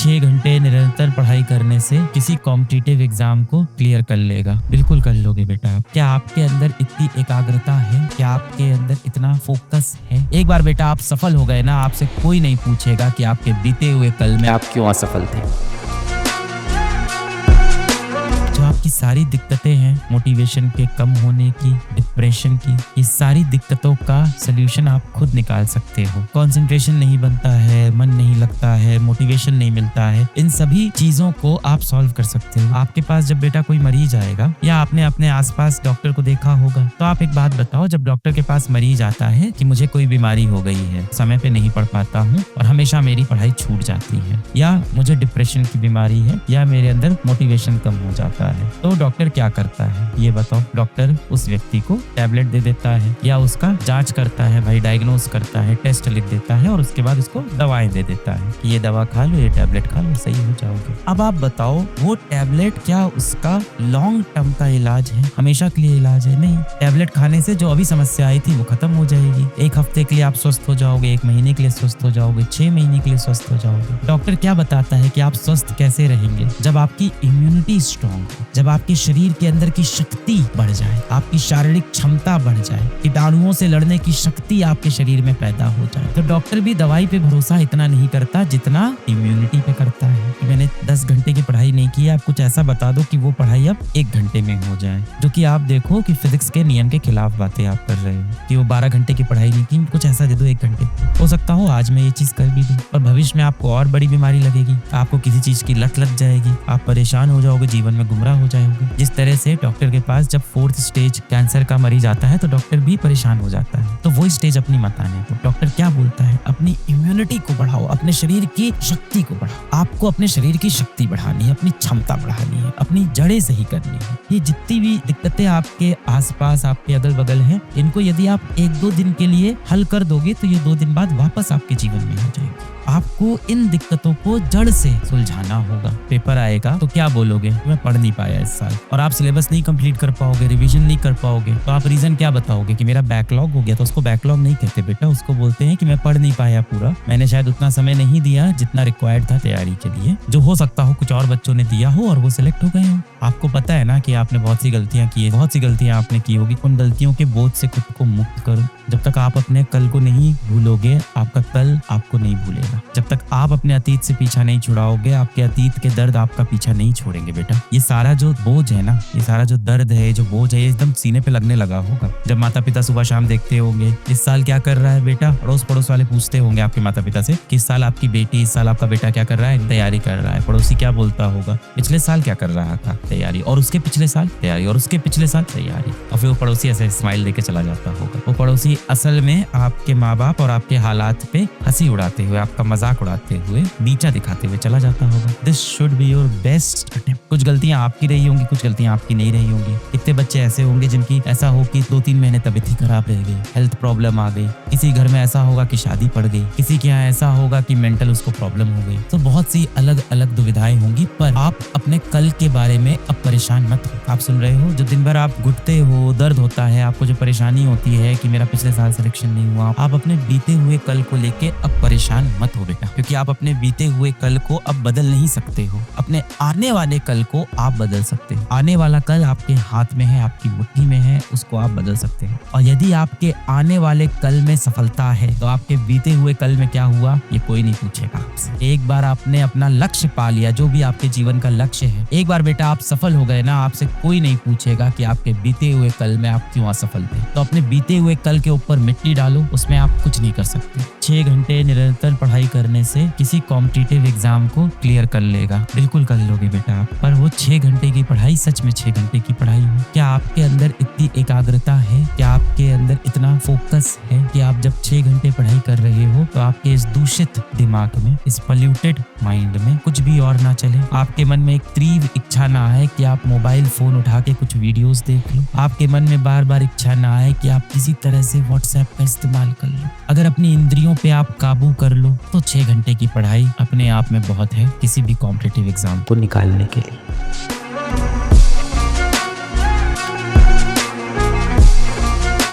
6 घंटे निरंतर पढ़ाई करने से किसी कॉम्पिटिटिव एग्जाम को क्लियर कर लेगा। बिल्कुल कर लोगे बेटा आप। क्या आपके अंदर इतनी एकाग्रता है? क्या आपके अंदर इतना फोकस है? एक बार बेटा आप सफल हो गए ना, आपसे कोई नहीं पूछेगा कि आपके बीते हुए कल में आप क्यों असफल थे। जो आपकी सारी दिक्कतें हैं, मोटिवेशन के कम होने की, डिप्रेशन की, ये सारी दिक्कतों का सलूशन आप खुद निकाल सकते हो। कंसंट्रेशन नहीं बनता है, मन नहीं लगता है, मोटिवेशन नहीं मिलता है, इन सभी चीजों को आप सॉल्व कर सकते हो। आपके पास जब बेटा कोई मरीज आएगा या आपने अपने आसपास डॉक्टर को देखा होगा, तो आप एक बात बताओ, जब डॉक्टर के पास मरीज आता है कि मुझे कोई बीमारी हो गई है, समय पे नहीं पढ़ पाता हूँ और हमेशा मेरी पढ़ाई छूट जाती है, या मुझे डिप्रेशन की बीमारी है, या मेरे अंदर मोटिवेशन कम हो जाता है, तो डॉक्टर क्या करता है ये बताओ। डॉक्टर उस व्यक्ति को टैबलेट दे देता है या उसका जांच करता है, भाई डायग्नोस करता है, टेस्ट लिख देता है और उसके बाद उसको दवाएं दे देता है कि ये दवा खा लो, ये टैबलेट खा लो, सही हो जाओगे। अब आप बताओ, वो टैबलेट क्या उसका लॉन्ग टर्म का इलाज है, हमेशा के लिए इलाज है? नहीं। टैबलेट खाने से जो अभी समस्या आई थी वो खत्म हो जाएगी। एक हफ्ते के लिए आप स्वस्थ हो जाओगे, 1 महीने के लिए स्वस्थ हो जाओगे, 6 महीने के लिए स्वस्थ हो जाओगे। डॉक्टर क्या बताता है कि आप स्वस्थ कैसे रहेंगे? जब आपकी इम्यूनिटी स्ट्रांग हो, जब आपके शरीर के अंदर की शक्ति बढ़ जाए, आपकी शारीरिक क्षमता बढ़ जाए, कीटाणुओं से लड़ने की शक्ति आपके शरीर में पैदा हो जाए। तो डॉक्टर भी दवाई पे भरोसा इतना नहीं करता जितना इम्यूनिटी पे करता है। कि मैंने 10 घंटे की पढ़ाई नहीं की, आप कुछ ऐसा बता दो कि वो पढ़ाई अब 1 घंटे में हो जाए, जो कि आप देखो कि फिजिक्स के नियम के खिलाफ बातें आप कर रहे हो। कि वो 12 घंटे की पढ़ाई नहीं की, कुछ ऐसा दे दो 1 घंटे। हो सकता हो आज मैं ये चीज कर भी दूं, और भविष्य में आपको और बड़ी बीमारी लगेगी, आपको किसी चीज की लत लग जाएगी, आप परेशान हो जाओगे, जीवन में गुमराह हो जाओगे। जिस तरह से डॉक्टर के पास जब 4th स्टेज कैंसर का मरीज आता है तो डॉक्टर भी परेशान हो जाता है। तो वो स्टेज अपनी मत आने दो। डॉक्टर क्या बोलता है? अपनी इम्यूनिटी को बढ़ाओ, अपने शरीर की शक्ति को बढ़ाओ। आपको अपने शरीर की शक्ति बढ़ानी है, अपनी क्षमता बढ़ानी है, अपनी जड़ें सही करनी है। ये जितनी भी दिक्कतें आपके आसपास, आपके अगल बगल हैं, इनको यदि आप 1-2 दिन के लिए हल कर दोगे तो ये 2 दिन बाद वापस आपके जीवन में हो जाएगी। आपको इन दिक्कतों को जड़ से सुलझाना होगा। पेपर आएगा तो क्या बोलोगे? मैं पढ़ नहीं पाया इस साल, और आप सिलेबस नहीं कंप्लीट कर पाओगे, रिवीजन नहीं कर पाओगे, तो आप रीजन क्या बताओगे? कि मेरा बैकलॉग हो गया। तो उसको बैकलॉग नहीं कहते बेटा, उसको बोलते हैं कि मैं पढ़ नहीं पाया पूरा, मैंने शायद उतना समय नहीं दिया जितना रिक्वायर्ड था तैयारी के लिए। जो हो सकता हो कुछ और बच्चों ने दिया हो और वो सिलेक्ट हो गए हो। आपको पता है ना कि आपने बहुत सी गलतियां की है, बहुत सी गलतियां आपने की होगी। उन गलतियों के बोझ से खुद को मुक्त करो। जब तक आप अपने कल को नहीं भूलोगे, आपका कल आपको नहीं भूलेगा। जब तक आप अपने अतीत से पीछा नहीं छुड़ाओगे, आपके अतीत के दर्द आपका पीछा नहीं छोड़ेंगे बेटा। ये सारा जो बोझ है ना, ये सारा जो दर्द है, जो बोझ है, ये एकदम सीने पे लगने लगा होगा। जब माता पिता सुबह शाम देखते होंगे इस साल क्या कर रहा है बेटा, अड़ोस पड़ोस वाले पूछते होंगे आपके माता पिता से कि इस साल आपकी बेटी, इस साल आपका बेटा क्या कर रहा है? तैयारी कर रहा है। पड़ोसी क्या बोलता होगा? पिछले साल क्या कर रहा था? तैयारी। और उसके पिछले साल तैयारी, और उसके पिछले साल तैयारी। और फिर वो पड़ोसी ऐसे स्माइल देके चला जाता होगा। वो पड़ोसी असल में आपके माँ बाप और आपके हालात पे हंसी उड़ाते हुए, आपका मजाक उड़ाते हुए, नीचा दिखाते हुए चला जाता होगा। This should be your best attempt. कुछ गलतियां आपकी रही होंगी, कुछ गलतियां आपकी नहीं रही होंगी। कितने बच्चे ऐसे होंगे जिनकी ऐसा हो कि 2-3 महीने तबीयत ही खराब रह गई, हेल्थ प्रॉब्लम आ गई। किसी घर में ऐसा होगा कि शादी पड़ गई, किसी के यहाँ ऐसा होगा कि मेंटल उसको प्रॉब्लम हो गई। तो बहुत सी अलग अलग दुविधाएं होंगी, पर आप अपने कल के बारे में अब परेशान मत हो। आप सुन रहे हो? जो दिन भर आप घुटते हो, दर्द होता है, आपको जो परेशानी होती है कि मेरा पिछले साल सिलेक्शन नहीं हुआ, आप अपने बीते हुए कल को लेके अब परेशान मत हो बेटा। क्योंकि आप अपने बीते हुए कल को अब बदल नहीं सकते हो, अपने आने वाले कल को आप बदल सकते हो। आने वाला कल आपके हाथ में है, आपकी मुट्ठी में है, उसको आप बदल सकते हैं। और यदि आपके आने वाले कल में सफलता है तो आपके बीते हुए कल में क्या हुआ ये कोई नहीं पूछेगा आपसे। एक बार आपने अपना लक्ष्य पा लिया, जो भी आपके जीवन का लक्ष्य है, एक बार बेटा आप सफल हो गए ना, आपसे कोई नहीं पूछेगा कि आपके बीते हुए कल में आप क्यों असफल थे। तो अपने बीते हुए कल के ऊपर मिट्टी डालो, उसमें आप कुछ नहीं कर सकते। 6 घंटे निरंतर पढ़ाई करने से किसी कॉम्पिटिटिव एग्जाम को क्लियर कर लेगा। बिल्कुल कर लोगे बेटा आप। पर वो 6 घंटे की पढ़ाई सच में 6 घंटे की पढ़ाई हो। क्या आपके अंदर इतनी एकाग्रता है? क्या आपके अंदर इतना फोकस है कि आप जब 6 घंटे पढ़ाई कर रहे हो तो आपके इस दूषित दिमाग में, इस पॉल्यूटेड माइंड में कुछ भी और ना चले? आपके मन में एक तीव्र इच्छा ना आए कि आप मोबाइल फोन उठा के कुछ वीडियोस देख लो? आपके मन में बार बार इच्छा ना आए कि आप किसी तरह से व्हाट्सएप का इस्तेमाल कर लो? अगर अपनी इंद्रियों पे आप काबू कर लो तो 6 घंटे की पढ़ाई अपने आप में बहुत है किसी भी कॉम्पिटिटिव एग्जाम को निकालने के लिए।